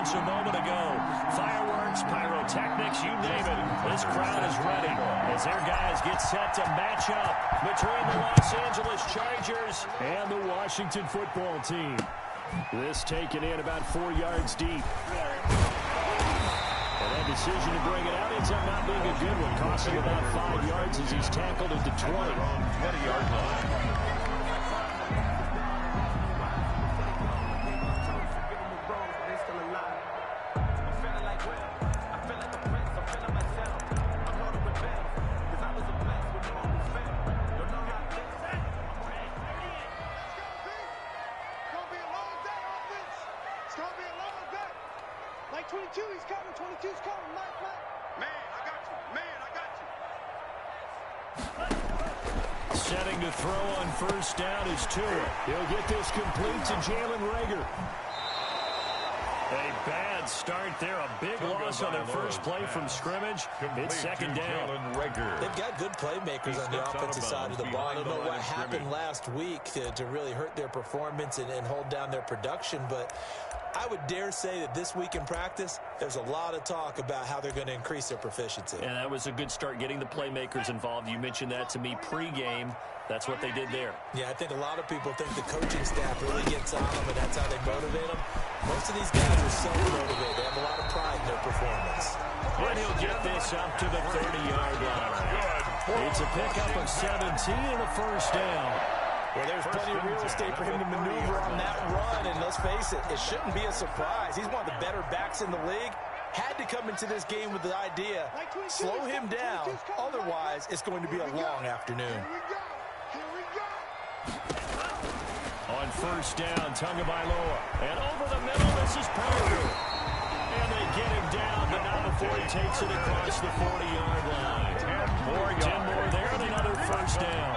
moments a moment ago. Fireworks, pyrotechnics, you name it. This crowd is ready as their guys get set to match up between the Los Angeles Chargers and the Washington football team. This taken in about 4 yards deep. And that decision to bring it out ends up not being a good one, costing about 5 yards as he's tackled at the 20. 20-yard line. Setting to throw on first down is Tua. He'll get this complete to Jalen Reagor. A bad start there. A big loss on their first play from scrimmage. It's second down. They've got good playmakers on the offensive side of the ball. I don't know what happened last week to really hurt their performance and hold down their production, but I would dare say that this week in practice, there's a lot of talk about how they're going to increase their proficiency. And that was a good start getting the playmakers involved. You mentioned that to me pregame. That's what they did there. Yeah, I think a lot of people think the coaching staff really gets on them, and that's how they motivate them. Most of these guys are so motivated. They have a lot of pride in their performance. And he'll get this up to the 30-yard line. It's a pickup of 17 and a first down. Well, there's plenty of real estate for him to maneuver on that run, and let's face it, it shouldn't be a surprise. He's one of the better backs in the league. Had to come into this game with the idea, slow him down, otherwise it's going to be a long afternoon. On first down, Tagovailoa. And over the middle, this is Parker. And they get him down, but not before he takes it across the 40-yard line. 10 more there, and another first down.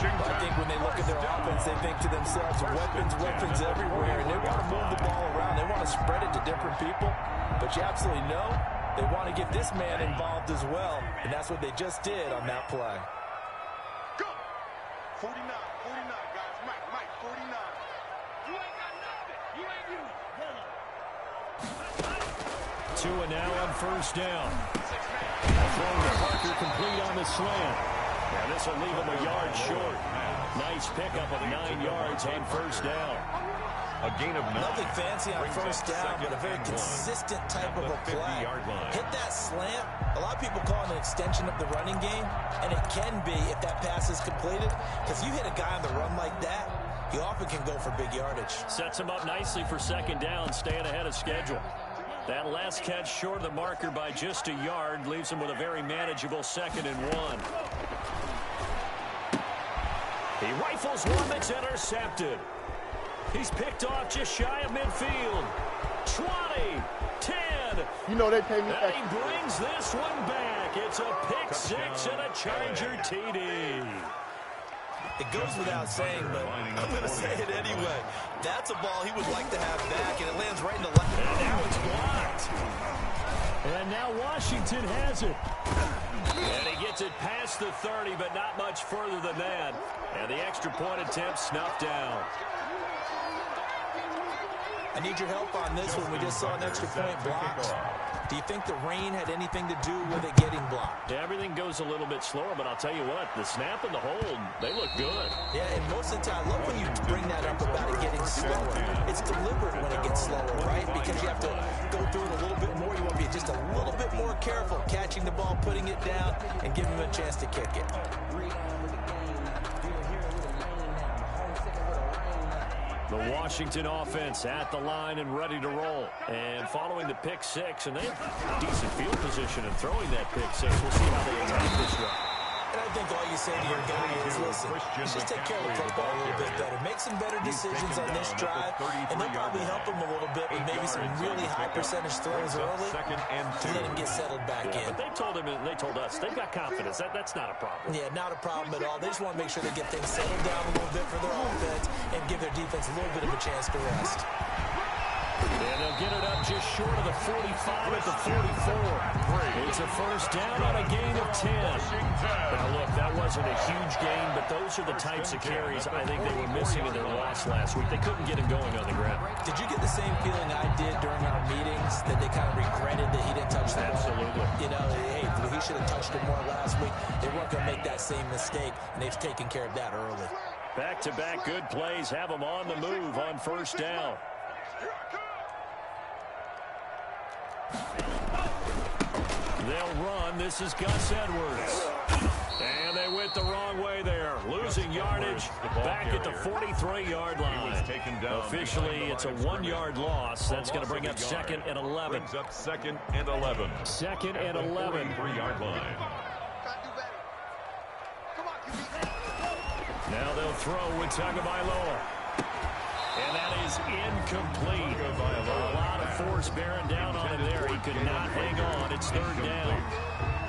I think when they look at their offense, they think to themselves, weapons everywhere, and they want to move the ball around. They want to spread it to different people, but you absolutely know they want to get this man involved as well, and that's what they just did on that play. Go! 49, guys. Mike, 49. You ain't got nothing. You ain't you. Tua now on first down. Throwing to Parker complete on the slant. And this will leave him a yard short. Nice pickup of 9 yards on first down. A gain of 9. Nothing fancy on first down, but a very consistent type of a play. Hit that slant. A lot of people call it an extension of the running game, and it can be if that pass is completed. Because you hit a guy on the run like that, he often can go for big yardage. Sets him up nicely for second down, staying ahead of schedule. That last catch short of the marker by just a yard leaves him with a very manageable 2nd and 1. He rifles one that's intercepted. He's picked off just shy of midfield. 20, 10. You know they pay me back. And he brings this one back. It's a pick six and a Charger TD. It goes without saying, but I'm going to say it anyway. That's a ball he would like to have back, and it lands right in the left. And now it's blocked. And now Washington has it. And he gets it past the 30, but not much further than that. And the extra point attempt snuffed down. I need your help on this one. We just saw an extra point blocked. Do you think the rain had anything to do with it getting blocked? Yeah, everything goes a little bit slower, but I'll tell you what, the snap and the hold, they look good. Yeah, and most of the time, I love when you bring that up about it getting slower. It's deliberate when it gets slower, right? Because you have to go through it a little bit more. You want to be just a little bit more careful catching the ball, putting it down, and giving him a chance to kick it. The Washington offense at the line and ready to roll. And following the pick six, and they have decent field position in throwing that pick six. We'll see how they attack this drive. And I think all you say to your guy is, listen, just take care of the football a little bit better. Make some better decisions on this drive, and they'll probably help him a little bit with maybe some really high percentage throws early to let him get settled back in. But they told him, and they told us, they've got confidence. That's not a problem. Yeah, not a problem at all. They just want to make sure they get things settled down a little bit for their offense and give their defense a little bit of a chance to rest. And they'll get it up just short of the 45 at the 44. It's a first down on a gain of 10. Now, look, that wasn't a huge gain, but those are the types of carries I think they were missing in their loss last week. They couldn't get him going on the ground. Did you get the same feeling I did during our moments that they kind of regretted that he didn't touch the ball. Absolutely. You know, hey, he should have touched it more last week. They weren't going to make that same mistake, and they've taken care of that early. Back-to-back good plays have them on the move on first down. They'll run. This is Gus Edwards. And they went the wrong way there. Losing yardage back at the 43-yard line. Officially, it's a 1-yard loss. That's going to bring up 2nd and 11. Brings up 2nd and 11. 2nd and 11. 3-yard line. Now they'll throw with Tagovailoa. And that is incomplete. A lot of force bearing down on him there. He could not hang on. It's 3rd down.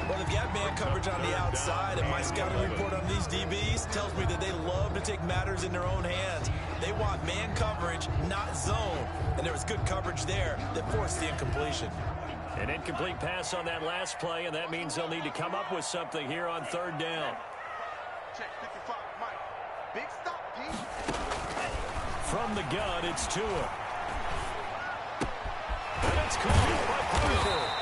Well, if you have man coverage on the outside, and my scouting report on these DBs tells me that they love to take matters in their own hands. They want man coverage, not zone. And there was good coverage there that forced the incompletion. An incomplete pass on that last play, and that means they'll need to come up with something here on 3rd down. Check 55, Mike. Big stop, Pete. From the gun, it's Tua. And it's caught by Parker.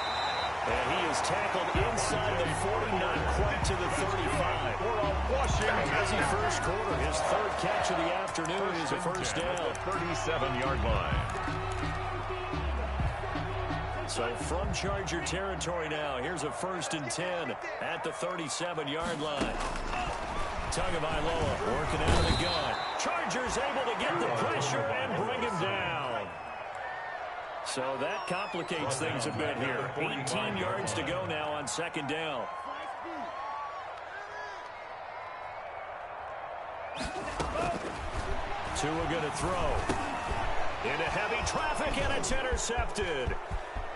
And he is tackled inside the 40, not quite to the 35. Busy first quarter. His 3rd catch of the afternoon is a first down. 37-yard line. So from Charger territory now, here's a 1st and 10 at the 37-yard line. Tagovailoa working out of the gun. Chargers able to get the pressure and bring him down. So that complicates things a bit here. 18 yards to go now on 2nd down. Tua going to throw. Into heavy traffic, and it's intercepted.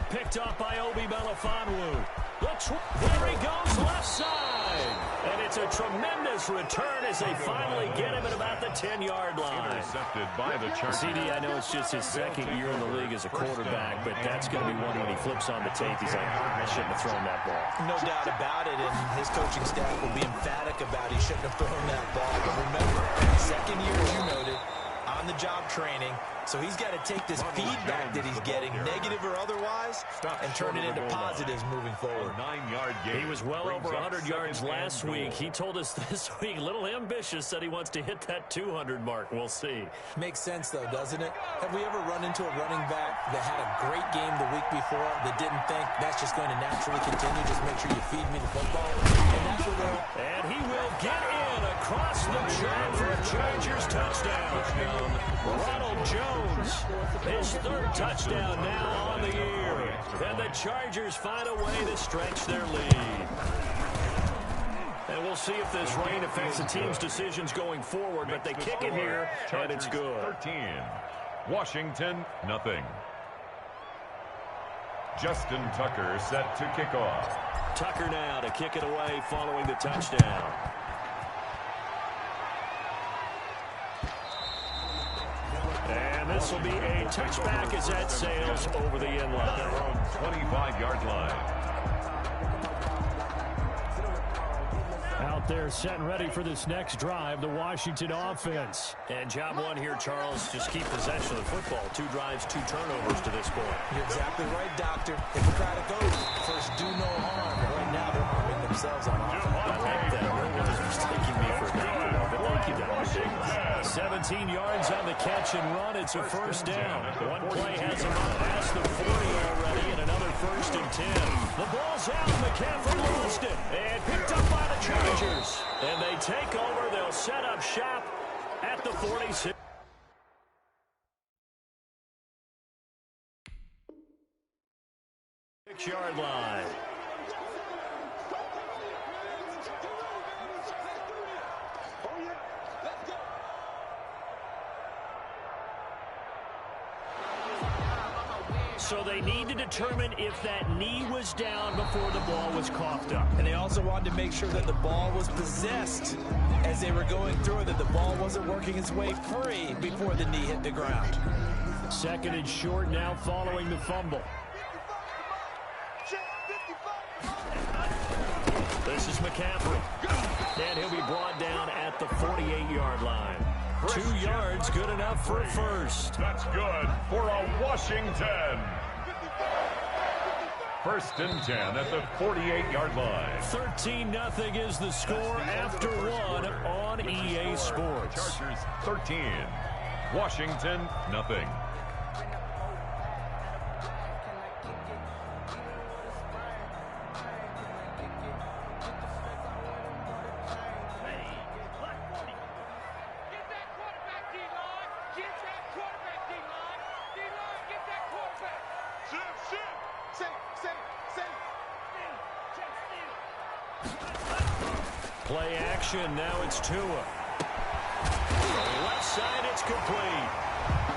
Picked up by Obi Melifonwu. There he goes, left side. And it's a tremendous return as they finally get him at about the 10-yard line. Intercepted by the Chargers. CD, I know it's just his 2nd year in the league as a quarterback, but that's going to be one when he flips on the tape. He's like, I shouldn't have thrown that ball. No doubt about it, and his coaching staff will be emphatic about he shouldn't have thrown that ball. But remember, 2nd year, as you noted, on-the-job training. So he's got to take this feedback that he's getting, negative or otherwise, and turn it into positives moving forward. 9-yard gain. He was well over 100 yards last week. He told us this week, a little ambitious, that he wants to hit that 200 mark. We'll see. Makes sense, though, doesn't it? Have we ever run into a running back that had a great game the week before that didn't think that's just going to naturally continue? Just make sure you feed me the football. And that's what they'll... And he will get in across the track for a Chargers touchdown. Ronald Jones, his 3rd touchdown now on the year. And the Chargers find a way to stretch their lead. And we'll see if this rain affects the team's decisions going forward, but they kick it here, and it's good. 13. Washington, nothing. Justin Tucker set to kick off. Tucker now to kick it away following the touchdown. And this will be a touchback as that sails over the end line. Their own 25-yard line. Out there set and ready for this next drive, the Washington offense. And job one here, Charles, just keep possession of the football. 2 drives, 2 turnovers to this point. You're exactly right, Doctor. Hippocratic oath. First, do no harm. But right now, they're harming themselves on offense. I like that. No one is mistaking me for a doctor, but thank you, Doctor. 17 yards on the catch and run. It's a first down. One play has him up past the 40 already, and another 1st and 10. The ball's out. McCaffrey lost it. And picked up by the Chargers. And they take over. They'll set up shop at the 46. Yard line. So they need to determine if that knee was down before the ball was coughed up. And they also wanted to make sure that the ball was possessed as they were going through it, that the ball wasn't working its way free before the knee hit the ground. 2nd and short now following the fumble. This is McCaffrey. And he'll be brought down at the 48-yard line. 2 yards, good enough for a first. That's good for a Washington. First and 10 at the 48-yard line. 13-0 is the score after one on EA Sports. Chargers 13, Washington nothing. Play action, now it's Tua. Left side, it's complete.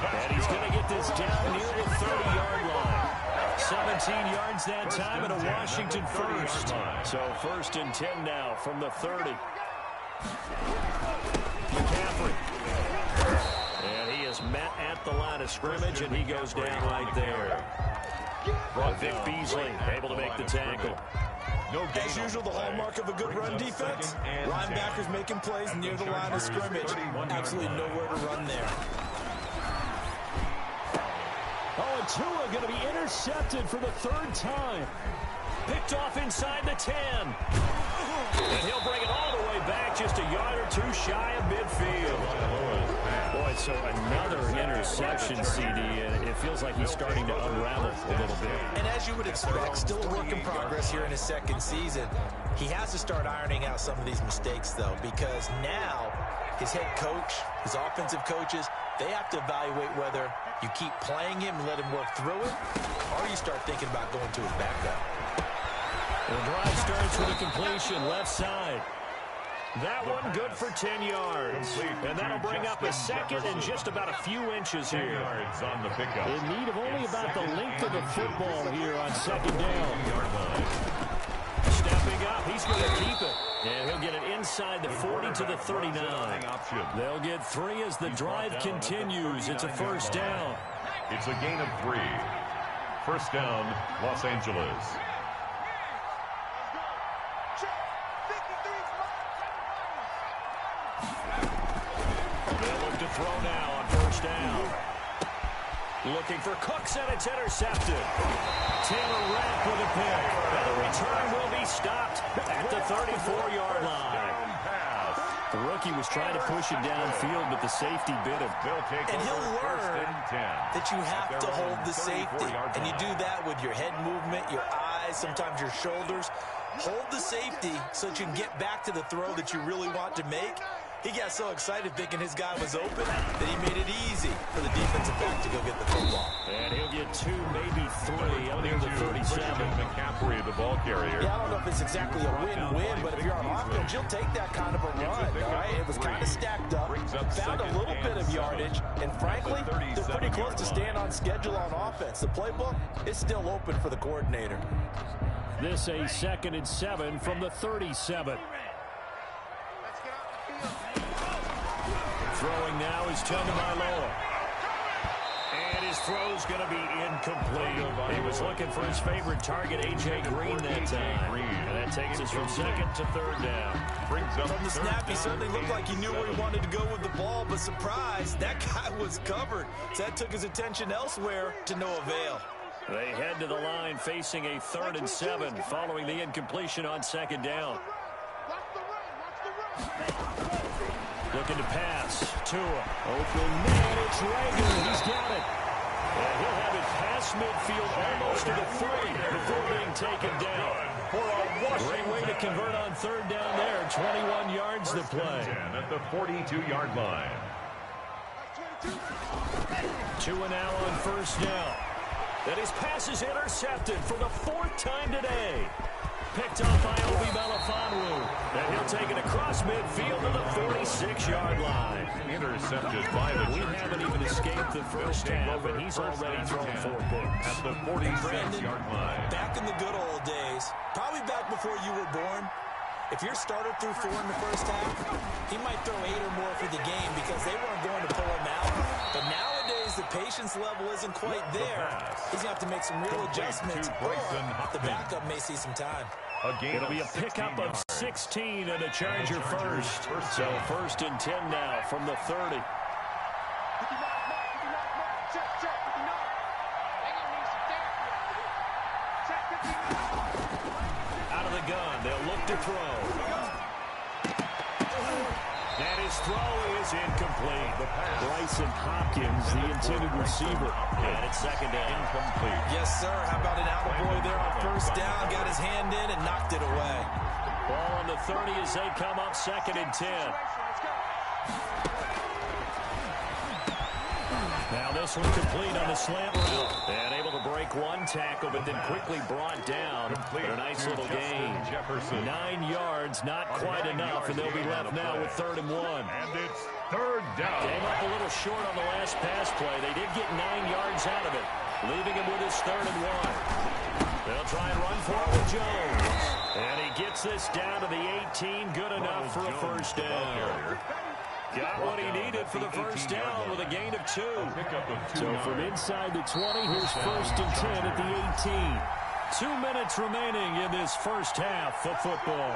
And he's going to get this down near the 30-yard line. 17 yards that time and a Washington first. So first and 10 now from the 30. McCaffrey. And he is met at the line of scrimmage, and he goes down right there. Vic Beasley able to make the tackle. As usual, the hallmark of a good run defense, linebackers making plays near the line of scrimmage. Absolutely nowhere to run there. Oh, and Tua going to be intercepted for the third time. Picked off inside the 10. And he'll bring it all the way back, just a yard or two shy of midfield. Boy, so another interception, CD, and it feels like he's starting to unravel a little bit. And as you would expect, still a work in progress here in his second season. He has to start ironing out some of these mistakes, though, because now his head coach, his offensive coaches, they have to evaluate whether you keep playing him and let him work through it, or you start thinking about going to his backup. The drive starts with a completion left side. That one good for 10 yards. And that'll bring up a second and just about a few inches here. In need of only about the length of the football here on second down. Stepping up, he's going to keep it. And he'll get it inside the 40 to the 39. They'll get 3 as the drive continues. It's a first down. It's a gain of 3. First down, Los Angeles. Throw now on first down. Looking for Cooks, and it's intercepted. Taylor Rapp with a pick. And the return will be stopped at the 34-yard line. The rookie was trying to push it downfield, but the safety bit him. And he'll learn that you have to hold the safety. And you do that with your head movement, your eyes, sometimes your shoulders. Hold the safety so that you can get back to the throw that you really want to make. He got so excited thinking his guy was open that he made it easy for the defensive back to go get the football. And he'll get 2, maybe 3 up near the 37. McCaffrey, the ball carrier. Yeah, I don't know if it's exactly a win-win, but if you're on offense, you'll take that kind of a run, all right? It was kind of stacked up, found a little bit of yardage, and frankly, they're pretty close to staying on schedule on offense. The playbook is still open for the coordinator. This a 2nd and 7 from the 37. Throwing now is Tagovailoa. And his throw's going to be incomplete. He was looking for his favorite target, A.J. Green, that time. And that takes us from 2nd to 3rd down. From the snap, he certainly looked like he knew where he wanted to go with the ball, but surprise, that guy was covered. So that took his attention elsewhere to no avail. They head to the line facing a 3rd and 7 following the incompletion on 2nd down. Looking to pass. Tua. Open man. It's Rager. He's got it. And he'll have it past midfield almost to the 30 before being taken down. Great way to convert on 3rd down there. 21 yards to play. At the 42-yard line. Tua now on 1st down. And his pass is intercepted for the 4th time today. Picked off by Obi Melifonwu. And he'll take it across midfield to the 46-yard line. Intercepted by the We haven't even escaped the first half, and he's already thrown 4 picks. At the 46-yard line. Back in the good old days, probably back before you were born, if your starter threw 4 in the first half, he might throw 8 or more for the game because they weren't going to pull him out. But nowadays, the patience level isn't quite there. He's going to have to make some real adjustments, or the backup may see some time. It'll be a pickup of 16 and a Charger first. So 1st and 10 now from the 30. Out of the gun, they'll look to throw. And his throw is incomplete. Bryson Hopkins, the intended receiver. And it's second down. Incomplete. Yes, sir. How about an attaboy there on first down? Got his hand in and knocked it away. Ball on the 30 as they come up second and 10. Now this one complete on the slant route. And able to break one tackle, but then quickly brought down. But a nice little gain. 9 yards, not quite enough, and they'll be left now with 3rd and 1. And it's 3rd down. Came up a little short on the last pass play. They did get 9 yards out of it, leaving him with his 3rd and 1. They'll try and run for it with Jones. And he gets this down to the 18. Good enough for a first down. Got what he needed for the first down with a gain of 2. So from inside the 20, here's 1st and 10 at the 18. 2 minutes remaining in this first half of football.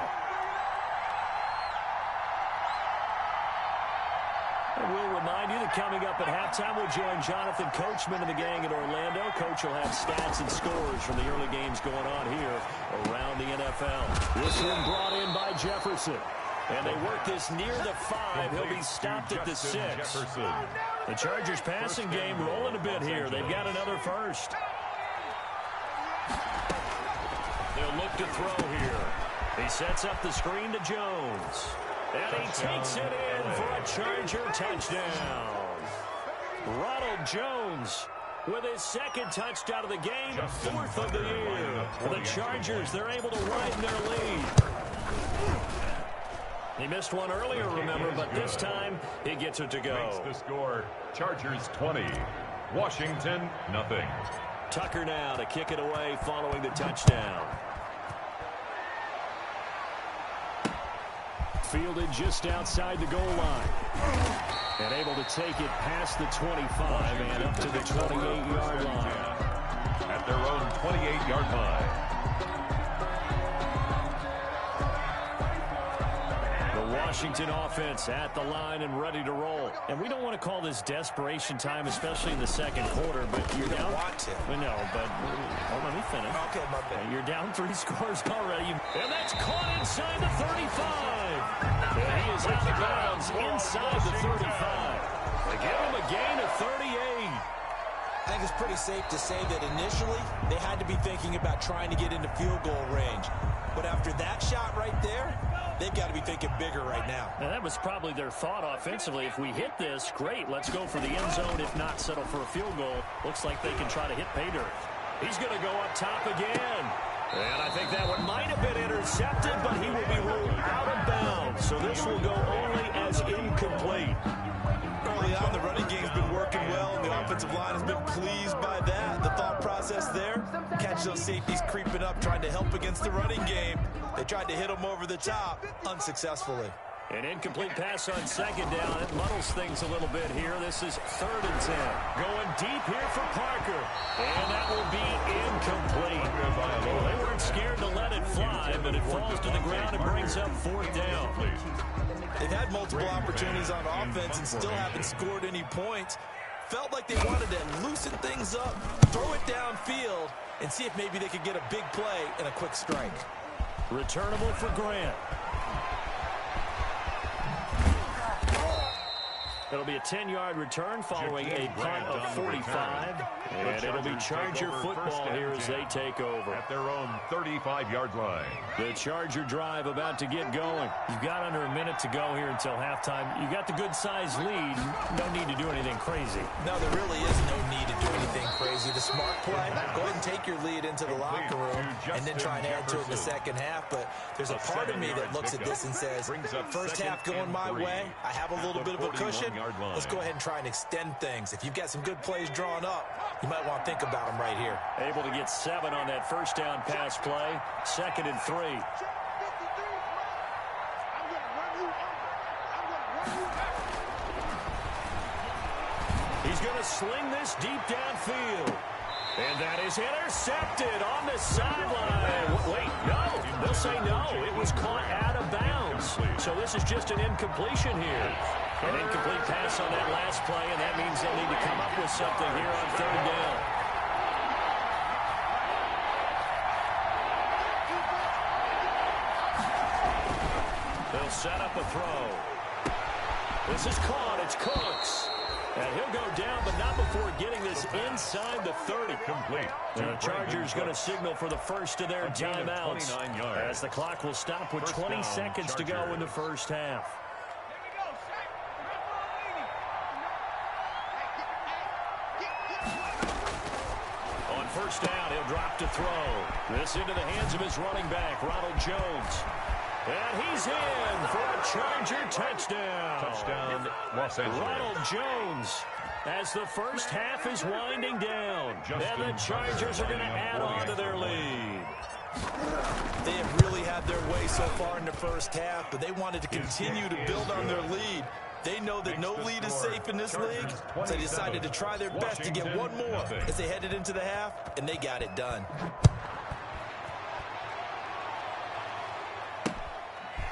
And we'll remind you that coming up at halftime, we'll join Jonathan Coachman and the gang in Orlando. Coach will have stats and scores from the early games going on here around the NFL. This one brought in by Jefferson. And they work this near the 5. He'll be stopped at the 6. The Chargers passing game rolling a bit here. They've got another first. They'll look to throw here. He sets up the screen to Jones. And he takes it in for a Charger touchdown. Ronald Jones with his 2nd touchdown of the game, 4th of the year. For the Chargers, they're able to widen their lead. He missed one earlier, remember, but this time he gets it to go. Makes the score. Chargers 20, Washington nothing. Tucker now to kick it away following the touchdown. Fielded just outside the goal line. And able to take it past the 25 and up to the 28-yard line. At their own 28-yard line. Washington offense at the line and ready to roll. And we don't want to call this desperation time, especially in the 2nd quarter, but you're down. Want to. No, but let me finish. Okay, my bad. You're down 3 scores already. And that's caught inside the 35. And he is out of bounds inside the 35. They give him a gain of 38. I think it's pretty safe to say that initially they had to be thinking about trying to get into field goal range. But after that shot right there, they've got to be thinking bigger right now. And that was probably their thought offensively. If we hit this, great. Let's go for the end zone. If not, settle for a field goal. Looks like they can try to hit pay dirt. He's going to go up top again. And I think that one might have been intercepted, but he will be ruled out of bounds. So this will go only as incomplete. Early on, the running game's been working well, and the offensive line has been pleased by that. The thought process there, catch those safeties creeping up, trying to help against the running game. They tried to hit them over the top, unsuccessfully. An incomplete pass on 2nd down. It muddles things a little bit here. This is 3rd and 10. Going deep here for Parker. And that will be incomplete. Well, they weren't scared to let it fly, but it falls to the ground and brings up 4th down. They've had multiple opportunities on offense and still haven't scored any points. Felt like they wanted to loosen things up, throw it downfield, and see if maybe they could get a big play and a quick strike. Returnable for Grant. It'll be a 10-yard return following a punt of 45. And it'll be Charger football here as they take over. At their own 35-yard line. The Charger drive about to get going. You've got under a minute to go here until halftime. You've got the good-sized lead. No need to do anything crazy. No, there really is no need to do anything crazy. The smart play, go ahead and take your lead into the locker room and then try and add to it in the second half. But there's a part of me that looks at this and says, first half going my way, I have a little bit of a cushion. Let's go ahead and try and extend things. If you've got some good plays drawn up, you might want to think about them right here. Able to get 7 on that first down pass play. 2nd and 3. He's going to sling this deep downfield. And that is intercepted on the sideline. Wait, no. They'll say no. It was caught out of bounds. So this is just an incompletion here. An incomplete pass on that last play, and that means they'll need to come up with something here on 3rd down. set up a throw. This is caught. It's Cooks. And he'll go down, but not before getting this inside the 30. Complete. The Chargers going to signal for the first of their timeouts, as the clock will stop with 20 seconds to go in the first half. On first down, he'll drop to throw. This into the hands of his running back, Ronald Jones. And he's in for a Charger touchdown. Touchdown, Los Angeles. Ronald Jones, as the first half is winding down. And the Chargers are going to add on to their lead. They have really had their way so far in the first half, but they wanted to continue to build on their lead. They know that no lead is safe in this league, so they decided to try their best to get one more as they headed into the half, and they got it done.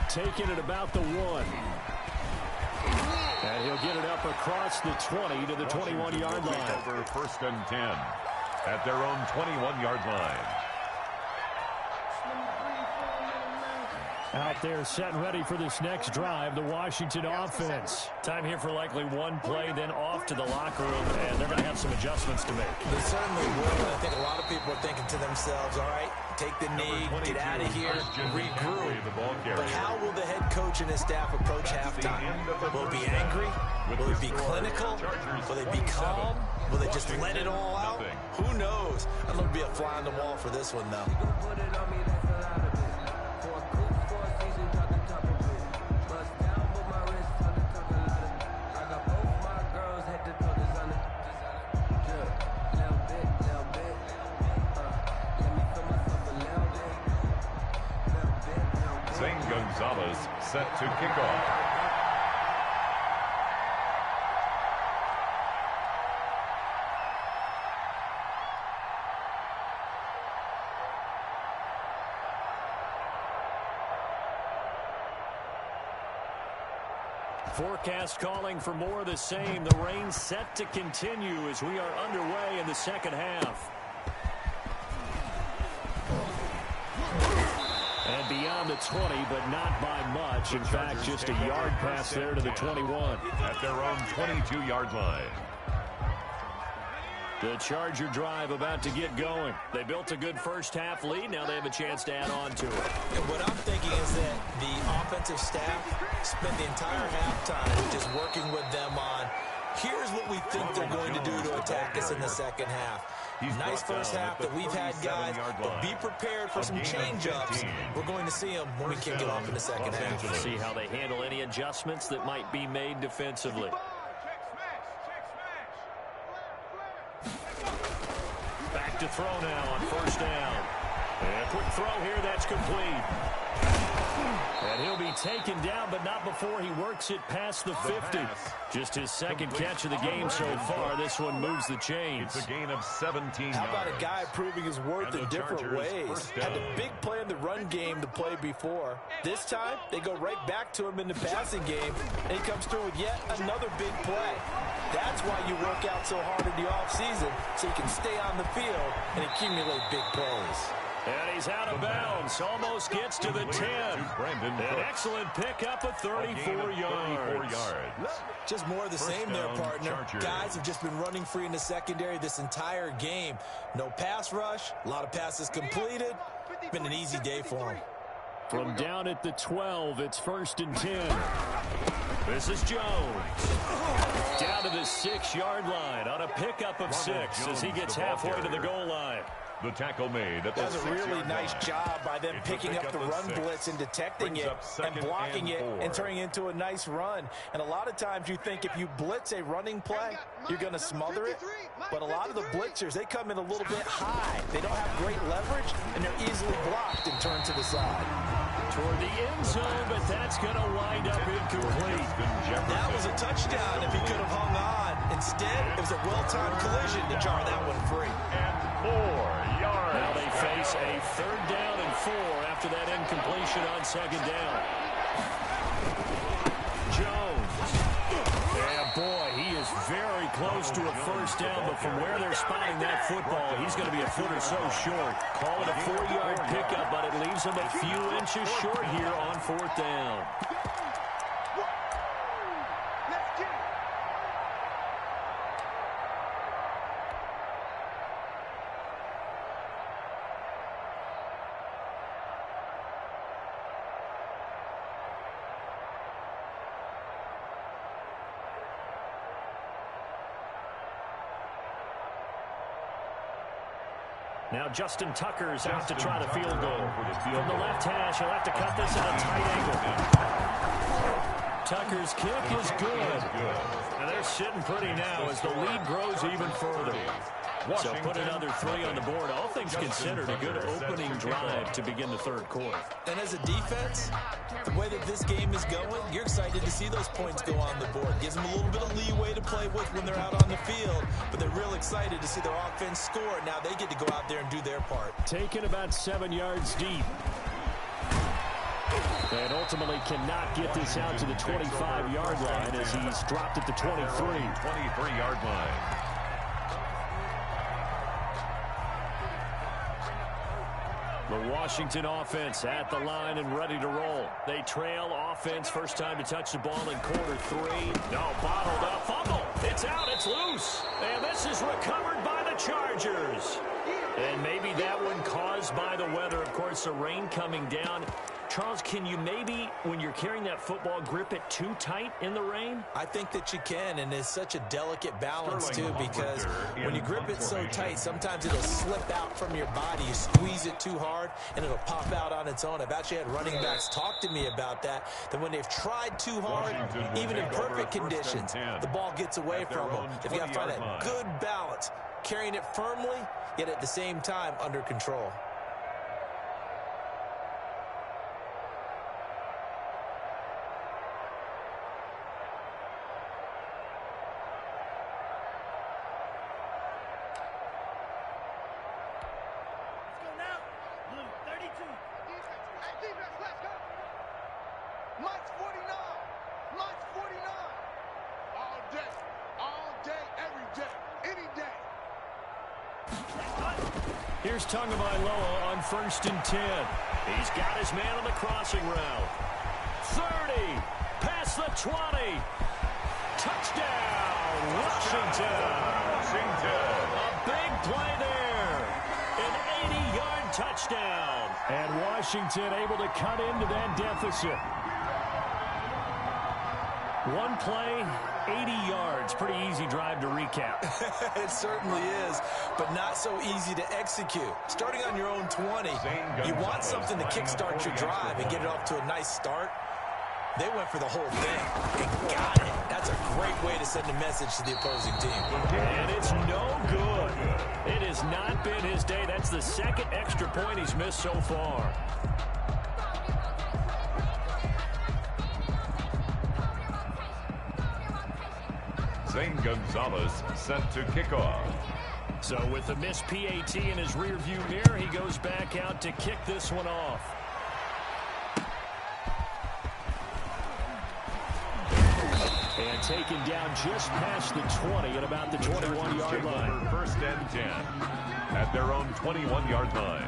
Taking it about the 1. And he'll get it up across the 20 to the 21-yard line. Over first and 10 at their own 21-yard line. Out there set and ready for this next drive, the Washington offense. Time here for likely one play, then off to the locker room, and they're going to have some adjustments to make. They certainly will. I think a lot of people are thinking to themselves, all right, take the knee, get out of here, regroup. But how will the head coach and his staff approach halftime? Will it be angry? Will it be clinical? Will they be calm? Will they just let it all out? Who knows? I'm going to be a fly on the wall for this one, though. Gonzalez set to kick off. Forecast calling for more of the same. The rain set to continue as we are underway in the second half. And beyond the 20, but not by much. In fact, just a yard pass there to the 21. At their own 22-yard line. The Charger drive about to get going. They built a good first half lead. Now they have a chance to add on to it. And what I'm thinking is that the offensive staff spent the entire halftime just working with them on, here's what we think they're going to do to attack us in the second half. Nice first half that we've had, guys, but be prepared for some change-ups. We're going to see them when we kick it off in the second half. We'll see how they handle any adjustments that might be made defensively. Back to throw now on first down. And a quick throw here, that's complete. And he'll be taken down, but not before he works it past the 50. Just his second catch of the game so far. This one moves the chains. It's a gain of 17 How about yards. a guy proving his worth in different ways? Had a big play in the run game to play before. This time, they go right back to him in the passing game, and he comes through with yet another big play. That's why you work out so hard in the offseason, so you can stay on the field and accumulate big plays. And he's out of bounds. Almost gets to the 10. An excellent pickup of 34 yards. Just more of the same there, partner. Guys have just been running free in the secondary this entire game. No pass rush, a lot of passes completed. Been an easy day for them. From down at the 12, it's first and 10. This is Jones. Down to the 6-yard line on a pickup of 6 as he gets halfway to the goal line. The tackle made. That's a really nice job by them picking up the run blitz and detecting it and blocking it and turning it into a nice run. And a lot of times you think if you blitz a running play, you're going to smother it. But a lot of the blitzers, they come in a little bit high. They don't have great leverage, and they're easily blocked and turned to the side. Toward the end zone, but that's going to wind up incomplete. That was a touchdown if he could have hung on. Instead, it was a well-timed collision to jar that one free. And 4 yards. Now they face a 3rd down and 4 after that incompletion on 2nd down. Jones. Yeah, boy, he is very close to a 1st down, but from where they're spotting that football, he's going to be a foot or so short. Call it a 4-yard pickup, but it leaves him a few inches short here on 4th down. Now Justin Tucker's out to try the field goal. From the left hash, he'll have to cut this at a tight angle. Tucker's kick is good. And they're sitting pretty now as the lead grows even further. So put another 3 on the board. All things considered, a good opening drive to begin the third quarter. And as a defense, the way that this game is going, you're excited to see those points go on the board. Gives them a little bit of leeway to play with when they're out on the field, but they're real excited to see their offense score. Now they get to go out there and do their part. Taken about 7 yards deep. And ultimately cannot get this out to the 25-yard line as he's dropped at the 23. 23-yard line. The Washington offense at the line and ready to roll. They trail offense. First time to touch the ball in quarter 3. No, bottled up. Fumble. It's out. It's loose. And this is recovered by the Chargers. And maybe that one caused by the weather. Of course, the rain coming down. Charles, can you maybe, when you're carrying that football, grip it too tight in the rain? I think that you can, and it's such a delicate balance, too, because when you grip it so tight, sometimes it'll slip out from your body. You squeeze it too hard, and it'll pop out on its own. I've actually had running backs talk to me about that when they've tried too hard, even in perfect conditions, the ball gets away from them. They've got to find that good balance, carrying it firmly, yet at the same time under control. Here's Tagovailoa on 1st and 10. He's got his man on the crossing route. 30, past the 20. Touchdown, Washington. A big play there. An 80-yard touchdown. And Washington able to cut into that deficit. One play, 80 yards. Pretty easy drive to recap. It certainly is, but not so easy to execute. Starting on your own 20, you want something to kickstart your drive and get it off to a nice start. They went for the whole thing and got it. That's a great way to send a message to the opposing team. And it's no good. It has not been his day. That's the second extra point he's missed so far. Zane Gonzalez set to kick off. So with the missed PAT in his rearview mirror, he goes back out to kick this one off. And taken down just past the 20 at about the 21-yard line. 1st and 10 at their own 21-yard line.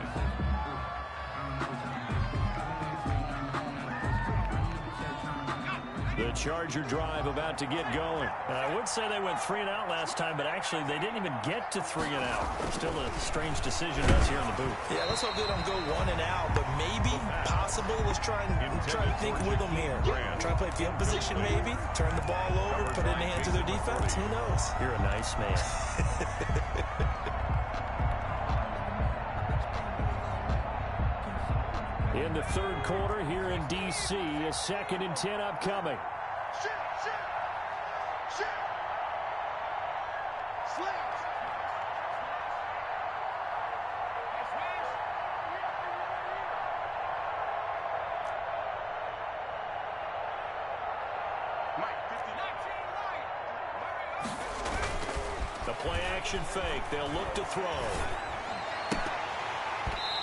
The Charger drive about to get going. I would say they went 3 and out last time, but actually they didn't even get to 3 and out. Still a strange decision to us here in the booth. Yeah, let's hope they don't go 1 and out, but maybe, possibly, let's try to think with them here. Try to play field position maybe, turn the ball over, put it in the hands of their defense. Who knows? You're a nice man. In the third quarter here in D.C., a 2nd and 10 upcoming. The play action fake. They'll look to throw.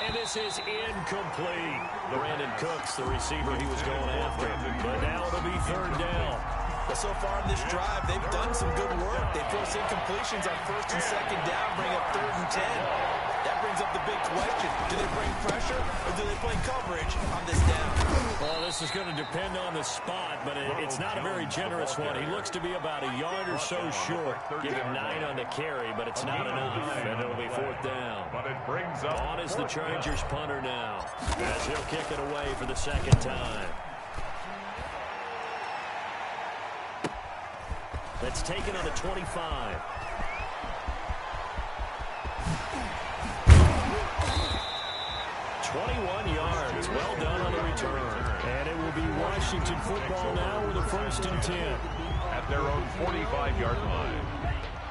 And this is incomplete. Brandon Cooks, the receiver he was going after. But now it'll be 3rd down. Well, so far in this drive, they've done some good work. They force incompletions on 1st and 2nd down, bring up 3rd and 10. That brings up the big question. Do they bring pressure or do they play coverage on this down? Well, this is going to depend on the spot, but it's not a very generous one. He looks to be about a yard or so short. Give him 9 on the carry, but it's not enough, and it'll be 4th down. But it brings up on is the Chargers punter now, as he'll kick it away for the 2nd time. That's taken on the 25. 21 yards. Well done on the return. And it will be Washington football now with a 1st and 10. At their own 45-yard line.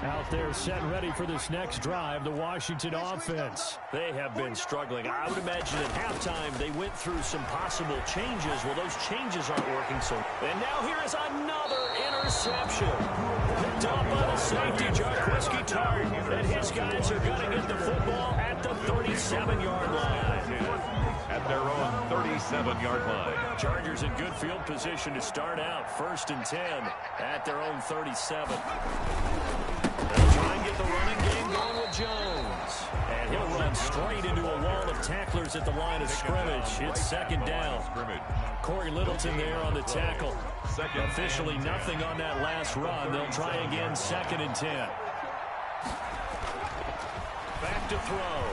Out there set and ready for this next drive, the Washington offense. They have been struggling. I would imagine at halftime they went through some possible changes. Well, those changes aren't working. And now here is another interception. Picked up by the safety, Jarquiski Tart. And his guys are going to get the football at the 37-yard line. At their own 37-yard line. Chargers in good field position to start out. 1st and 10 at their own 37. They'll try and get the running game going with Jones. And he'll run straight into a wall of tacklers at the line of scrimmage. It's 2nd down. Corey Littleton there on the tackle. Officially nothing on that last run. They'll try again 2nd and 10. Back to throw.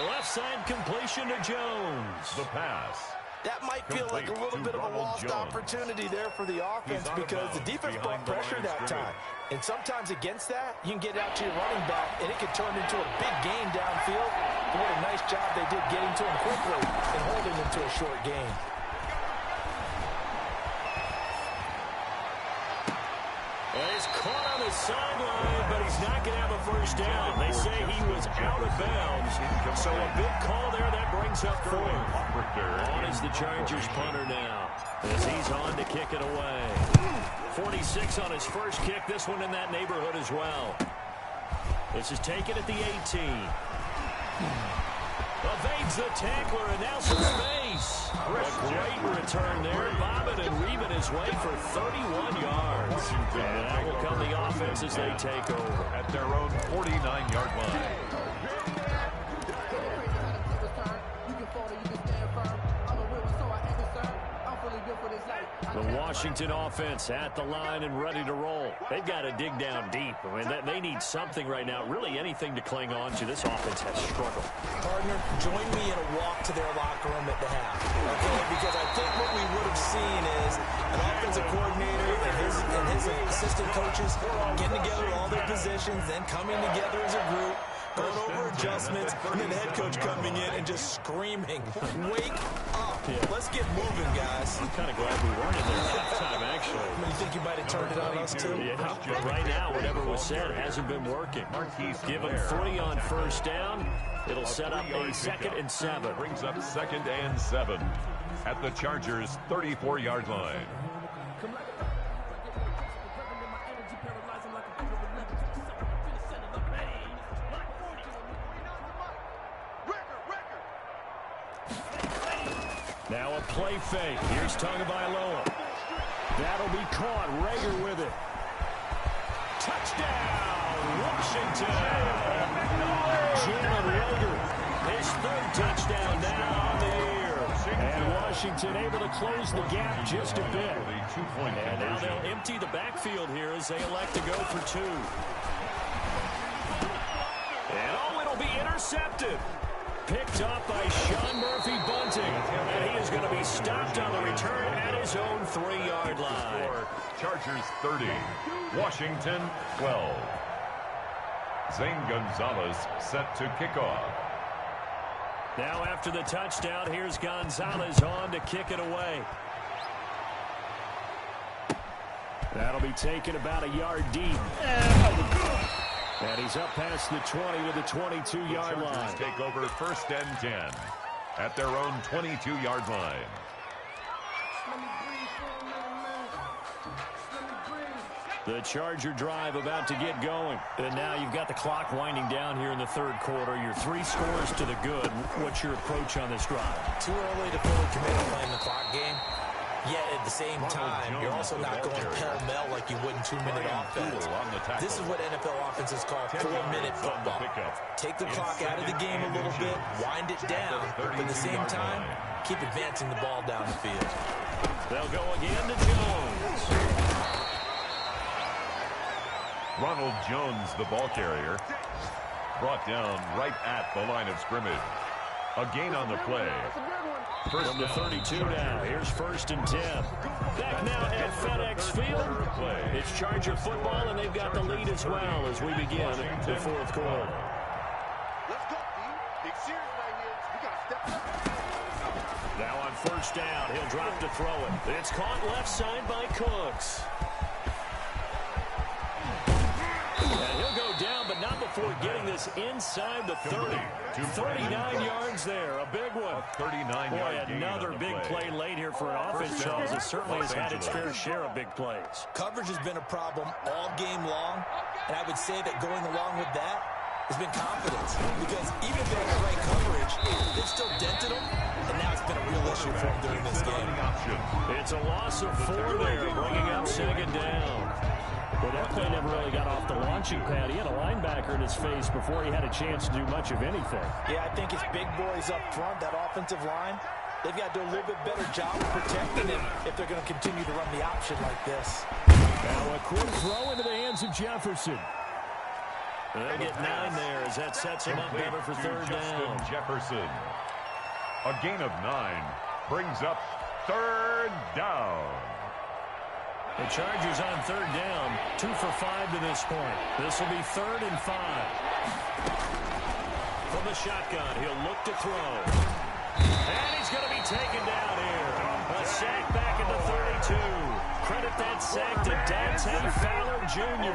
Left side completion to Jones. The pass. That might feel like a little bit of a lost opportunity there for the offense because the defense brought pressure that time. And sometimes against that, you can get out to your running back, and it could turn into a big gain downfield. But what a nice job they did getting to him quickly and holding him to a short gain. And he's caught on the sideline, but he's not going to have a 1st down. They say he was out of bounds. So a big call there that brings up 4th. On is the Chargers punter now as he's on to kick it away. 46 on his first kick. This one in that neighborhood as well. This is taken at the 18. Evades the tackler and now some space. A great return there. Bobbing and weaving his way for 31 yards. And that will come the offense as they take over. At their own 49-yard line. The Washington offense at the line and ready to roll. They've got to dig down deep. I mean, they need something right now, really anything to cling on to. This offense has struggled. Partner, join me in a walk to their locker room at the half. Okay, because I think what we would have seen is an offensive coordinator and his assistant coaches getting together with all their positions, then coming together as a group, going over adjustments, and then the head coach coming in and just screaming, wake up. Let's get moving, guys. I'm kind of glad we weren't in there at halftime, actually. You think you might have turned it on us, too? Yeah, but right now, whatever was said hasn't been working. Give him 3 on 1st down. It'll set up a 2nd and 7. Brings up 2nd and 7 at the Chargers' 34-yard line. Now a play fake. Here's Tagovailoa. That'll be caught. Rager with it. Touchdown, Washington. Jalen Rager, his 3rd touchdown now on the year. And Washington able to close the gap just a bit. And now they'll empty the backfield here as they elect to go for 2. And it'll be intercepted. Picked up by Sean Murphy Bunting. And he is going to be stopped on the return at his own 3-yard line. Chargers 30, Washington 12. Zane Gonzalez set to kick off. Now after the touchdown, here's Gonzalez on to kick it away. That'll be taken about a yard deep. And he's up past the 20 with the 22-yard line. Take over 1st and 10 at their own 22-yard line. The Charger drive about to get going. And now you've got the clock winding down here in the 3rd quarter. Your 3 scores to the good. What's your approach on this drive? Too early to fully commit to playing the clock game. Yet at the same time, you're also not going pell-mell like you would in 2-minute offense. This is what NFL offenses call 4-minute football. Take the clock out of the game a little bit, wind it down, but at the same time, keep advancing the ball down the field. They'll go again to Jones. Ronald Jones, the ball carrier, brought down right at the line of scrimmage. A gain on the play. From the 32 now, here's 1st and 10. Back now at FedEx Field. It's Charger football, and they've got the lead as well as we begin the 4th quarter. Let's go, serious right here. We got to step up. Now on first down, he'll drop to throw it. It's caught left side by Cooks. And he'll go down, but not before getting this inside the 30. 39 yards there, a big one. 39-yard gain. Another big play late here for an offense, Charles. It certainly has had its fair share of big plays. Coverage has been a problem all game long, and I would say that going along with that has been confidence. Because even if they had the right coverage, they've still dented them, and now it's been a real issue for them during this game. It's a loss of 4 there, bringing up second down. Well, that play never really got off the launching pad. He had a linebacker in his face before he had a chance to do much of anything. Yeah, I think his big boys up front, that offensive line, they've got to do a little bit better job of protecting him if they're going to continue to run the option like this. Now a quick throw into the hands of Jefferson. They'll get 9 there as that sets him up better for third down. Jefferson. A gain of 9 brings up third down. The Chargers on third down, 2 for 5 to this point. This will be 3rd and 5. From the shotgun, he'll look to throw. And he's going to be taken down here. A sack back at the 32. Credit that sack to Dante Fowler Jr.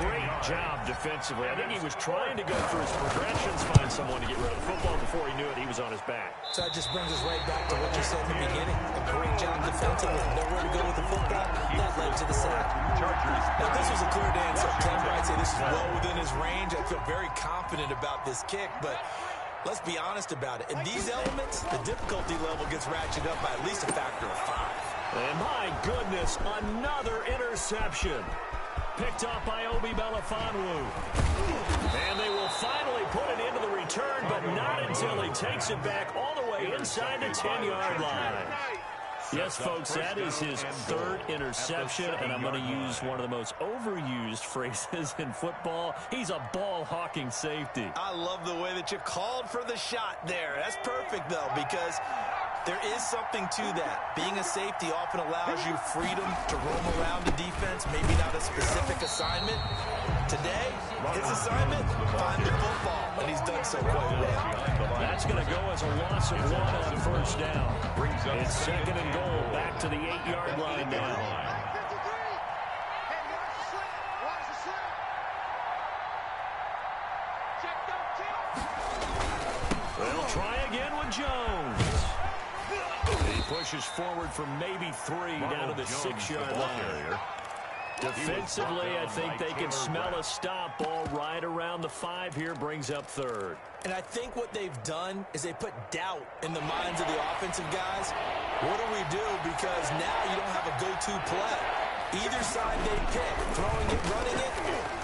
Great job defensively. I think he was trying to go through his progressions, find someone to get rid of the football. Before he knew it, he was on his back. So that just brings us right back to what you said in the beginning. A great job defensively. Nowhere to go with the football. That led to the sack. Now, this was a clear day in September. I'd say this is well within his range. I feel very confident about this kick, but let's be honest about it. In these elements, the difficulty level gets ratcheted up by at least a factor of 5. And my goodness, another interception. Picked up by Obi Melifonwu. And they will finally put it into the return, but not until he takes it back all the way inside the 10-yard line. Yes, folks, that is his 3rd interception, and I'm going to use one of the most overused phrases in football. He's a ball-hawking safety. I love the way that you called for the shot there. That's perfect, though, because there is something to that. Being a safety often allows you freedom to roam around the defense, maybe not a specific assignment. Today, his assignment, find the football, and he's done so quite well. That's going to go as a loss of 1 on first down. It's 2nd and goal, back to the 8-yard line now. They'll try again with Jones. He pushes forward for maybe 3 down to the 6-yard line. Defensively, I think they can smell a stop. Ball right around the 5 here, brings up 3rd. And I think what they've done is they put doubt in the minds of the offensive guys. What do we do? Because now you don't have a go-to play. Either side they pick, throwing it, running it,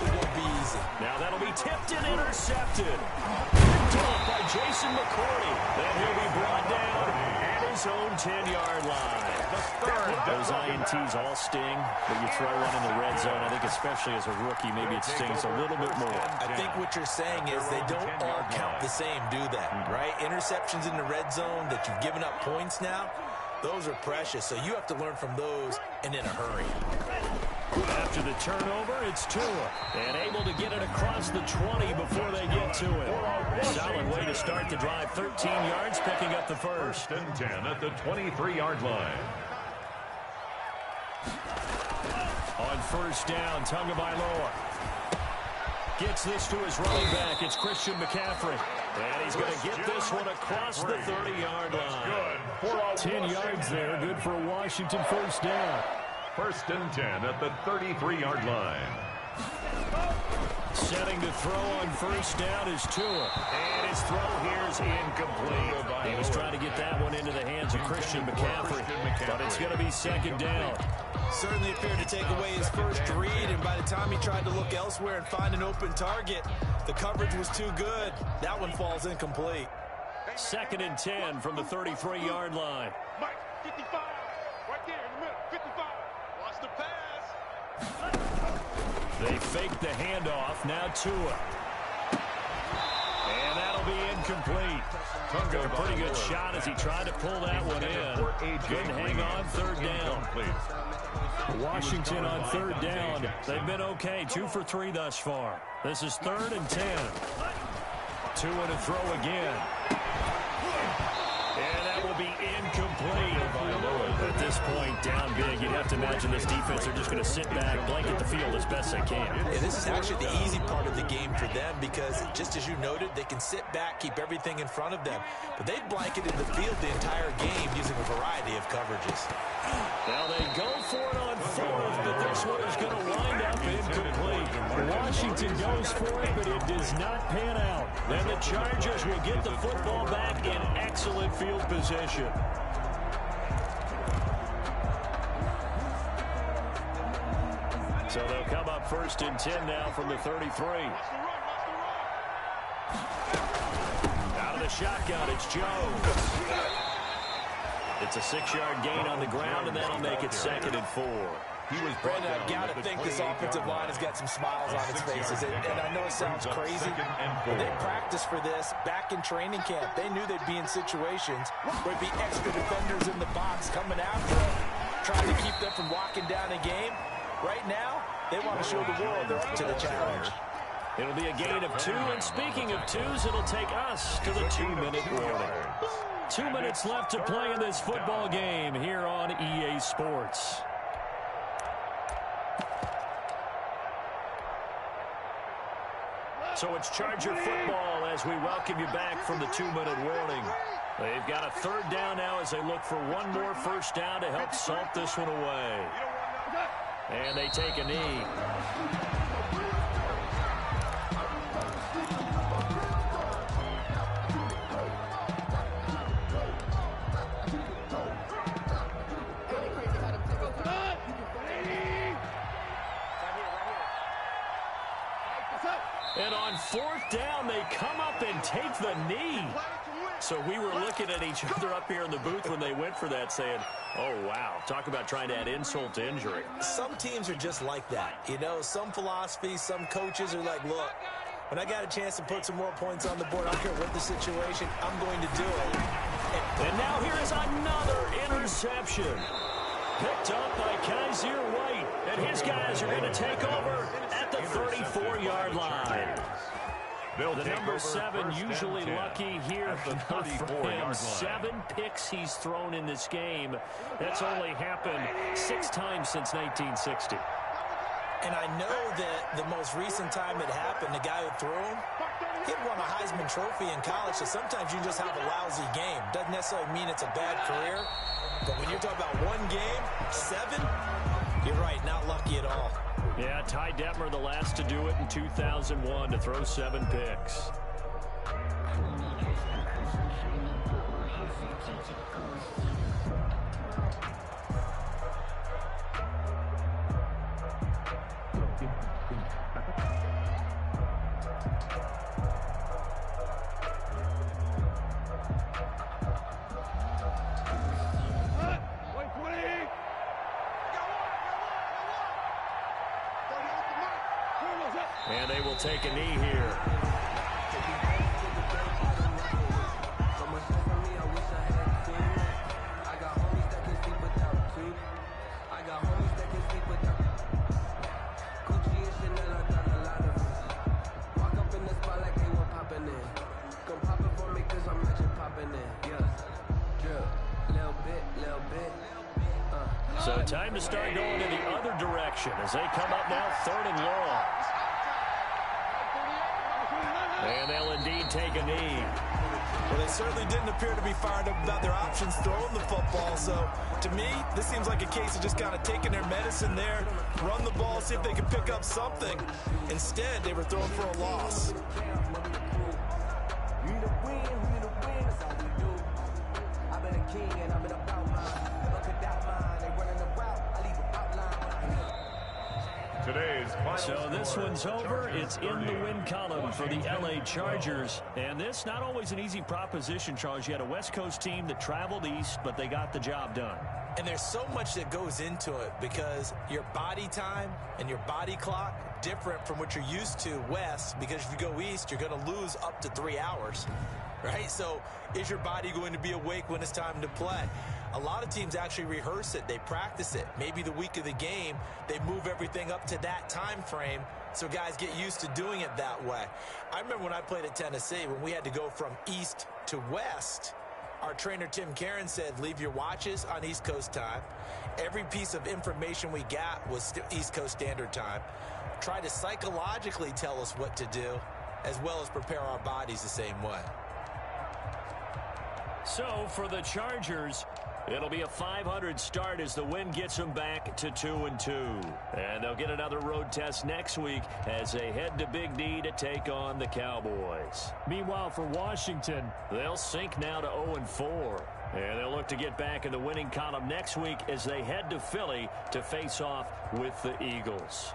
it won't be easy. Now that'll be tipped and intercepted. Picked up by Jason McCourty. Then he'll be brought down at his own 10-yard line. Those INTs all sting, but you throw one in the red zone. I think especially as a rookie, maybe it stings a little bit more. I think what you're saying is they don't all count the same, do they? Right? Interceptions in the red zone that you've given up points now, those are precious. So you have to learn from those and in a hurry. After the turnover, it's Tua. And able to get it across the 20 before they get to it. Solid way to start the drive. 13 yards, picking up the first. 1st and 10 at the 23-yard line. On first down, Tagovailoa gets this to his running back. It's Christian McCaffrey. And he's going to get this one across the 30-yard line. 10 yards there, good for a Washington first down. 1st and 10 at the 33-yard line. Setting to throw on first down is Tua. And his throw here is incomplete. He was trying to get that one into the hands of Christian McCaffrey. But it's going to be 2nd down. Certainly appeared to take away his first read, and by the time he tried to look elsewhere and find an open target, the coverage was too good. That one falls incomplete. 2nd and 10 from the 33-yard line. Mike, 55. Right there in the middle. 55. Watch the pass. They fake the handoff. Now Tua. And that'll be incomplete. A pretty good shot as he tried to pull that one in. Couldn't hang on. 3rd down. Washington on 3rd down. They've been okay. 2 for 3 thus far. This is 3rd and 10. 2 and a throw again. And that will be incomplete. At this point, down big, you'd have to imagine this defense are just going to sit back, blanket the field as best they can. Yeah, this is actually the easy part of the game for them because, just as you noted, they can sit back, keep everything in front of them. But they've blanketed the field the entire game using a variety of coverages. Now they go for it on fourth, but this one is going to wind up incomplete. Washington goes for it, but it does not pan out. Then the Chargers will get the football back in excellent field position. So they'll come up 1st and 10 now from the 33. Out of the shotgun, it's Jones. It's a 6-yard gain on the ground, and that'll make it 2nd and 4. Brandon, I've got to think this offensive line has got some smiles on its faces. And I know it sounds crazy, but they practiced for this back in training camp. They knew they'd be in situations where there'd be extra defenders in the box coming after them, trying to keep them from walking down a game. Right now, they want to show the world they're up to the challenge. It'll be a gain of 2, and speaking of 2s, it'll take us to the 2-minute warning. 2 minutes left to play in this football game here on EA Sports. So it's Charger football as we welcome you back from the 2-minute warning. They've got a 3rd down now as they look for one more 1st down to help salt this one away. And they take a knee. And on 4th down, they come up and take the knee. So we were looking at each other up here in the booth when they went for that saying, oh, wow, talk about trying to add insult to injury. Some teams are just like that. You know, some philosophies, some coaches are like, look, when I got a chance to put some more points on the board, I don't care what the situation, I'm going to do it. And now here is another interception. Picked up by Kaiser White. And his guys are going to take over at the 34-yard line. The number 7 usually lucky here for him. 7 picks he's thrown in this game. That's only happened 6 times since 1960. And I know that the most recent time it happened, the guy who threw him, he won a Heisman Trophy in college, so sometimes you just have a lousy game. Doesn't necessarily mean it's a bad career, but when you're talking about one game, 7, you're right, not lucky at all. Yeah, Ty Detmer, the last to do it in 2001, to throw 7 picks. And they will take a knee here. So time to start going in the other direction as they come up now 3rd and long. And they'll indeed take a knee. Well, they certainly didn't appear to be fired up about their options throwing the football. So, to me, this seems like a case of just kind of taking their medicine there, run the ball, see if they can pick up something. Instead, they were throwing for a loss. So this one's over. It's in the win column for the LA Chargers. And this, not always an easy proposition, Charles. You had a West Coast team that traveled east, but they got the job done. And there's so much that goes into it because your body time and your body clock different from what you're used to west, because if you go east, you're going to lose up to 3 hours, right? So is your body going to be awake when it's time to play? A lot of teams actually rehearse it. They practice it. Maybe the week of the game, they move everything up to that time frame so guys get used to doing it that way. I remember when I played at Tennessee, when we had to go from east to west, our trainer Tim Caron said, leave your watches on East Coast time. Every piece of information we got was East Coast Standard Time. Try to psychologically tell us what to do, as well as prepare our bodies the same way. So for the Chargers, it'll be a .500 start as the win gets them back to 2-2. And they'll get another road test next week as they head to Big D to take on the Cowboys. Meanwhile, for Washington, they'll sink now to 0-4. And they'll look to get back in the winning column next week as they head to Philly to face off with the Eagles.